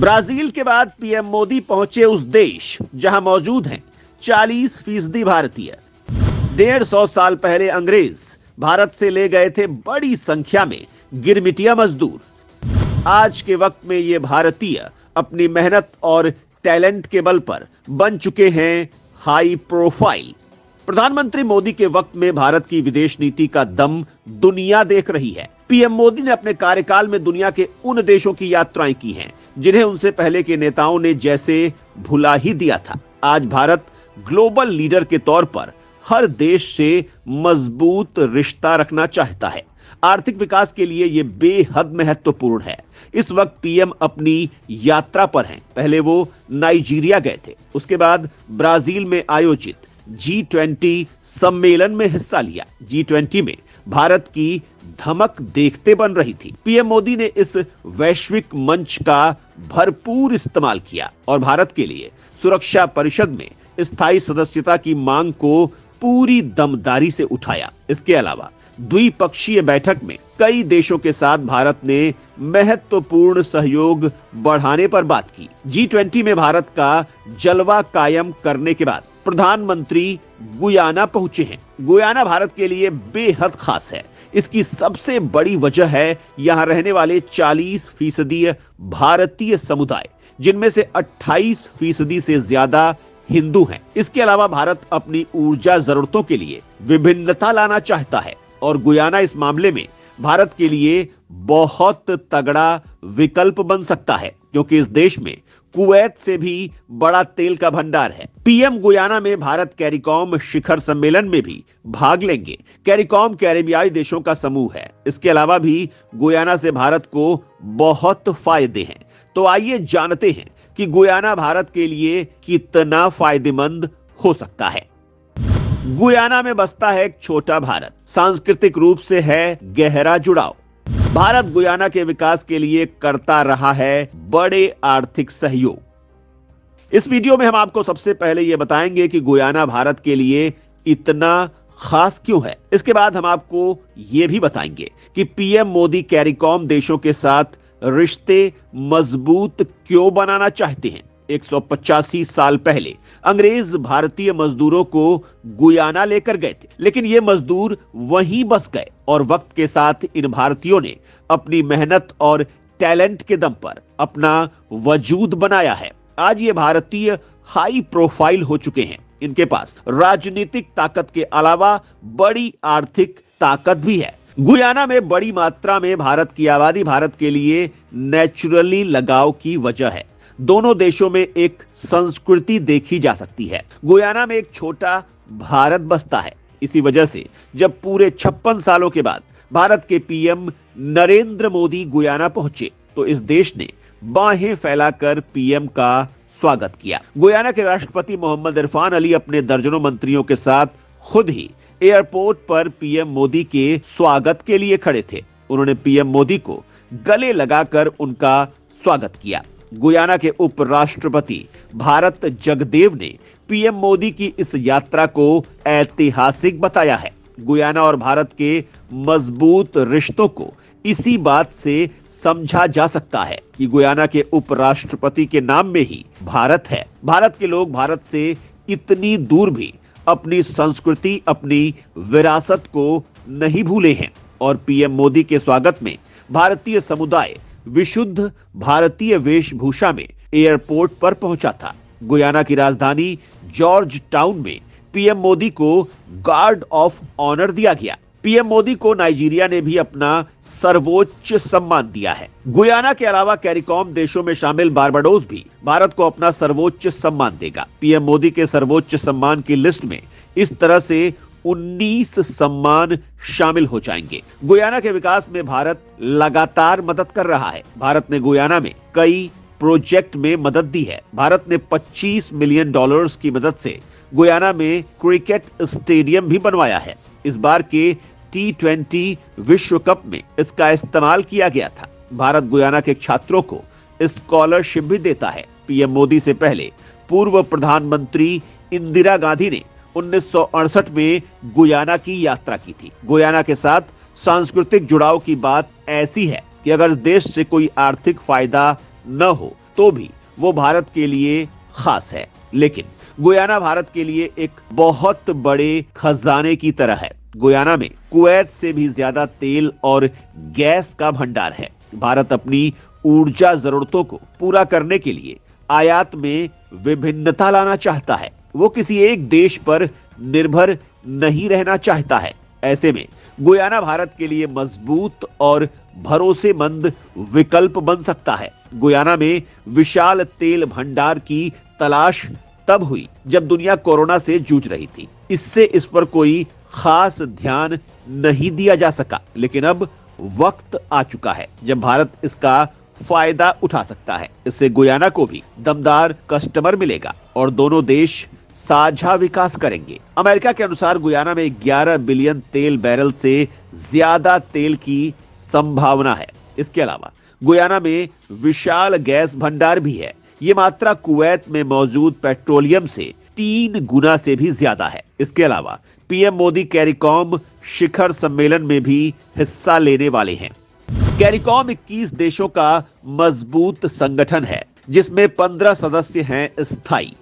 Brazil के बाद PM Modi पहुंचे उस देश जहां मौजूद हैं 40% भारतीय। 150 साल पहले अंग्रेज भारत से ले गए थे बड़ी संख्या में गिरमिटिया मजदूर। आज के वक्त में ये भारतीय अपनी मेहनत और टैलेंट के बल पर बन चुके हैं हाई प्रोफाइल। प्रधानमंत्री मोदी के वक्त में भारत की विदेश नीति का दम दुनिया देख रही है। पीएम मोदी ने अपने कार्यकाल में दुनिया के उन देशों की यात्राएं की हैं जिन्हें उनसे पहले के नेताओं ने जैसे भुला ही दिया था। आज भारत ग्लोबल लीडर के तौर पर हर देश से मजबूत रिश्ता रखना चाहता है। आर्थिक विकास के लिए यह बेहद महत्वपूर्ण है। इस वक्त पीएम अपनी यात्रा पर हैं। पहले वो नाइजीरिया गए थे, उसके बाद ब्राजील में आयोजित G20 सम्मेलन में हिस्सा लिया। G20 में भारत की धमक देखते बन रही थी। पीएम मोदी ने इस वैश्विक मंच का भरपूर इस्तेमाल किया और भारत के लिए सुरक्षा परिषद में स्थायी सदस्यता की मांग को पूरी दमदारी से उठाया। इसके अलावा द्विपक्षीय बैठक में कई देशों के साथ भारत ने महत्वपूर्ण सहयोग बढ़ाने पर बात की। G20 में भारत का जलवा कायम करने के बाद प्रधानमंत्री गुयाना पहुंचे हैं। गुयाना भारत के लिए बेहद खास है। इसकी सबसे बड़ी वजह है यहां रहने वाले 40% भारतीय समुदाय, जिनमें से 28% से ज्यादा हिंदू हैं। इसके अलावा भारत अपनी ऊर्जा जरूरतों के लिए विभिन्नता लाना चाहता है और गुयाना इस मामले में भारत के लिए बहुत तगड़ा विकल्प बन सकता है, क्योंकि इस देश में कुवैत से भी बड़ा तेल का भंडार है। पीएम गुयाना में भारत कैरिकॉम शिखर सम्मेलन में भी भाग लेंगे। कैरिकॉम कैरेबियाई देशों का समूह है। इसके अलावा भी गुयाना से भारत को बहुत फायदे हैं। तो आइए जानते हैं कि गुयाना भारत के लिए कितना फायदेमंद हो सकता है। गुयाना में बसता है एक छोटा भारत। सांस्कृतिक रूप से है गहरा जुड़ाव। भारत गुयाना के विकास के लिए करता रहा है बड़े आर्थिक सहयोग। इस वीडियो में हम आपको सबसे पहले यह बताएंगे कि गुयाना भारत के लिए इतना खास क्यों है। इसके बाद हम आपको यह भी बताएंगे कि पीएम मोदी कैरिकॉम देशों के साथ रिश्ते मजबूत क्यों बनाना चाहते हैं। 185 साल पहले अंग्रेज भारतीय मजदूरों को गुयाना लेकर गए थे, लेकिन ये मजदूर वहीं बस गए और वक्त के साथ इन भारतीयों ने अपनी मेहनत और टैलेंट के दम पर अपना वजूद बनाया है। आज ये भारतीय हाई प्रोफाइल हो चुके हैं। इनके पास राजनीतिक ताकत के अलावा बड़ी आर्थिक ताकत भी है। गुयाना में बड़ी मात्रा में भारत की आबादी भारत के लिए नेचुरली लगाव की वजह है। दोनों देशों में एक संस्कृति देखी जा सकती है। गुयाना में एक छोटा भारत बसता है। इसी वजह से जब पूरे 56 सालों के बाद भारत के पीएम नरेंद्र मोदी गुयाना पहुंचे तो इस देश ने बाहें फैलाकर पीएम का स्वागत किया। गुयाना के राष्ट्रपति मोहम्मद इरफान अली अपने दर्जनों मंत्रियों के साथ खुद ही एयरपोर्ट पर पीएम मोदी के स्वागत के लिए खड़े थे। उन्होंने पीएम मोदी को गले लगाकर उनका स्वागत किया। गुयाना के उपराष्ट्रपति भारत जगदेव ने पीएम मोदी की इस यात्रा को ऐतिहासिक बताया है। गुयाना और भारत के मजबूत रिश्तों को इसी बात से समझा जा सकता है कि गुयाना के उपराष्ट्रपति के नाम में ही भारत है। भारत के लोग भारत से इतनी दूर भी अपनी संस्कृति, अपनी विरासत को नहीं भूले हैं और पीएम मोदी के स्वागत में भारतीय समुदाय विशुद्ध भारतीय वेशभूषा में एयरपोर्ट पर पहुंचा था। गुयाना की राजधानी जॉर्ज टाउन में पीएम मोदी को गार्ड ऑफ ऑनर दिया गया। पीएम मोदी को नाइजीरिया ने भी अपना सर्वोच्च सम्मान दिया है। गुयाना के अलावा कैरिकॉम देशों में शामिल बारबाडोस भी भारत को अपना सर्वोच्च सम्मान देगा। पीएम मोदी के सर्वोच्च सम्मान की लिस्ट में इस तरह से 19 सम्मान शामिल हो जाएंगे। गुयाना के विकास में भारत लगातार मदद कर रहा है। भारत ने गुयाना में कई प्रोजेक्ट में मदद दी है। भारत ने $25 मिलियन की मदद से गुयाना में क्रिकेट स्टेडियम भी बनवाया है। इस बार के T20 विश्व कप में इसका इस्तेमाल किया गया था। भारत गुयाना के छात्रों को स्कॉलरशिप भी देता है। पीएम मोदी से पहले पूर्व प्रधानमंत्री इंदिरा गांधी ने 1968 में गुयाना की यात्रा की थी। गुयाना के साथ सांस्कृतिक जुड़ाव की बात ऐसी है कि अगर देश से कोई आर्थिक फायदा न हो तो भी वो भारत के लिए खास है। लेकिन गुयाना भारत के लिए एक बहुत बड़े खजाने की तरह है। गुयाना में कुवैत से भी ज्यादा तेल और गैस का भंडार है। भारत अपनी ऊर्जा जरूरतों को पूरा करने के लिए आयात में विभिन्नता लाना चाहता है। वो किसी एक देश पर निर्भर नहीं रहना चाहता है। ऐसे में गुयाना भारत के लिए मजबूत और भरोसेमंद विकल्प बन सकता है। गुयाना में विशाल तेल भंडार की तलाश तब हुई जब दुनिया कोरोना से जूझ रही थी। इससे इस पर कोई खास ध्यान नहीं दिया जा सका, लेकिन अब वक्त आ चुका है जब भारत इसका फायदा उठा सकता है। इससे गुयाना को भी दमदार कस्टमर मिलेगा और दोनों देश साझा विकास करेंगे। अमेरिका के अनुसार गुयाना में 11 बिलियन तेल बैरल से ज्यादा तेल की संभावना है। इसके अलावा गुयाना में विशाल गैस भंडार भी है। ये मात्रा कुवैत में मौजूद पेट्रोलियम से 3 गुना से भी ज्यादा है। इसके अलावा पीएम मोदी कैरिकॉम शिखर सम्मेलन में भी हिस्सा लेने वाले हैं। कैरिकॉम 21 देशों का मजबूत संगठन है जिसमें 15 सदस्य हैं स्थायी।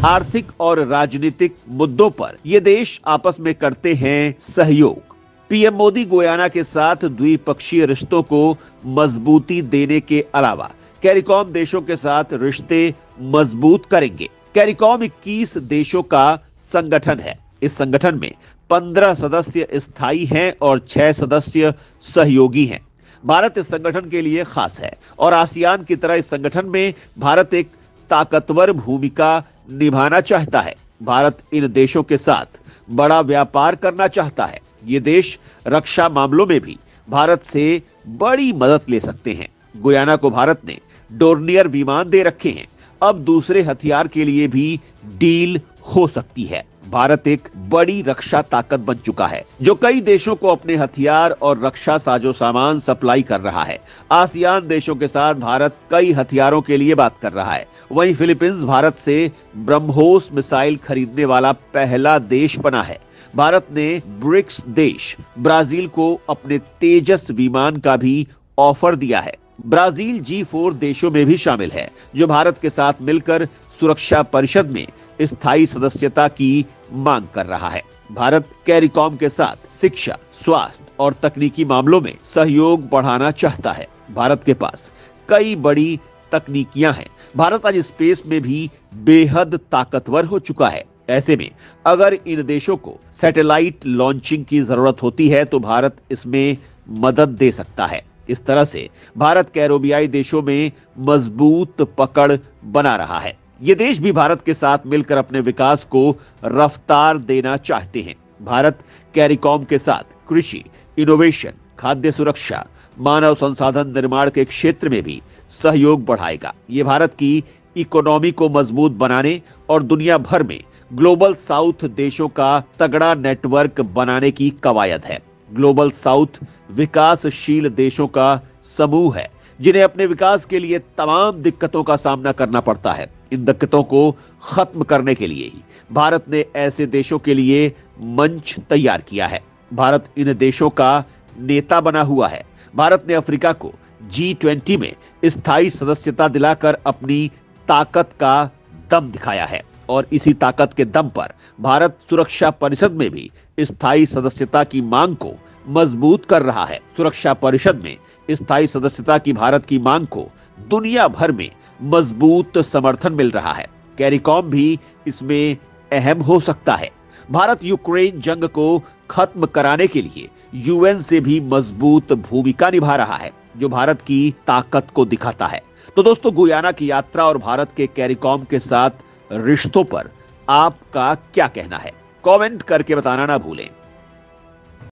आर्थिक और राजनीतिक मुद्दों पर ये देश आपस में करते हैं सहयोग। पीएम मोदी गुयाना के साथ द्विपक्षीय रिश्तों को मजबूती देने के अलावा कैरिकॉम देशों के साथ रिश्ते मजबूत करेंगे। कैरिकॉम 21 देशों का संगठन है। इस संगठन में 15 सदस्य स्थायी हैं और 6 सदस्य सहयोगी हैं। भारत इस संगठन के लिए खास है और आसियान की तरह इस संगठन में भारत एक ताकतवर भूमिका निभाना चाहता है। भारत इन देशों के साथ बड़ा व्यापार करना चाहता है। ये देश रक्षा मामलों में भी भारत से बड़ी मदद ले सकते हैं। गुयाना को भारत ने डोर्नियर विमान दे रखे हैं। अब दूसरे हथियार के लिए भी डील हो सकती है। भारत एक बड़ी रक्षा ताकत बन चुका है जो कई देशों को अपने हथियार और रक्षा साजो सामान सप्लाई कर रहा है। आसियान देशों के साथ भारत कई हथियारों के लिए बात कर रहा है। वहीं फिलीपींस भारत से ब्रह्मोस मिसाइल खरीदने वाला पहला देश बना है। भारत ने ब्रिक्स देश ब्राजील को अपने तेजस विमान का भी ऑफर दिया है। ब्राजील G4 देशों में भी शामिल है जो भारत के साथ मिलकर सुरक्षा परिषद में स्थायी सदस्यता की मांग कर रहा है। भारत कैरिकॉम के साथ शिक्षा, स्वास्थ्य और तकनीकी मामलों में सहयोग बढ़ाना चाहता है। भारत के पास कई बड़ी तकनीकियां हैं। भारत आज स्पेस में भी बेहद ताकतवर हो चुका है। ऐसे में अगर इन देशों को सैटेलाइट लॉन्चिंग की जरूरत होती है तो भारत इसमें मदद दे सकता है। इस तरह से भारत कैरोबियाई देशों में मजबूत पकड़ बना रहा है। ये देश भी भारत के साथ मिलकर अपने विकास को रफ्तार देना चाहते हैं। भारत कैरिकॉम के साथ कृषि, इनोवेशन, खाद्य सुरक्षा, मानव संसाधन निर्माण के क्षेत्र में भी सहयोग बढ़ाएगा। ये भारत की इकोनॉमी को मजबूत बनाने और दुनिया भर में ग्लोबल साउथ देशों का तगड़ा नेटवर्क बनाने की कवायद है। ग्लोबल साउथ विकासशील देशों का समूह है जिन्हें अपने विकास के लिए तमाम दिक्कतों का सामना करना पड़ता है। इन दिक्कतों को खत्म करने के लिए ही भारत ने ऐसे देशों के लिए मंच तैयार किया है। भारत इन देशों का नेता बना हुआ है। भारत ने अफ्रीका को G20 में स्थायी सदस्यता दिलाकर अपनी ताकत का दम दिखाया है और इसी ताकत के दम पर भारत सुरक्षा परिषद में भी स्थायी सदस्यता की मांग को मजबूत कर रहा है। सुरक्षा परिषद में स्थायी सदस्यता की भारत की मांग को दुनिया भर में मजबूत समर्थन मिल रहा है। कैरिकॉम भी इसमें अहम हो सकता है। भारत यूक्रेन जंग को खत्म कराने के लिए UN से भी मजबूत भूमिका निभा रहा है जो भारत की ताकत को दिखाता है। तो दोस्तों, गुयाना की यात्रा और भारत के कैरिकॉम के साथ रिश्तों पर आपका क्या कहना है? कमेंट करके बताना ना भूलें।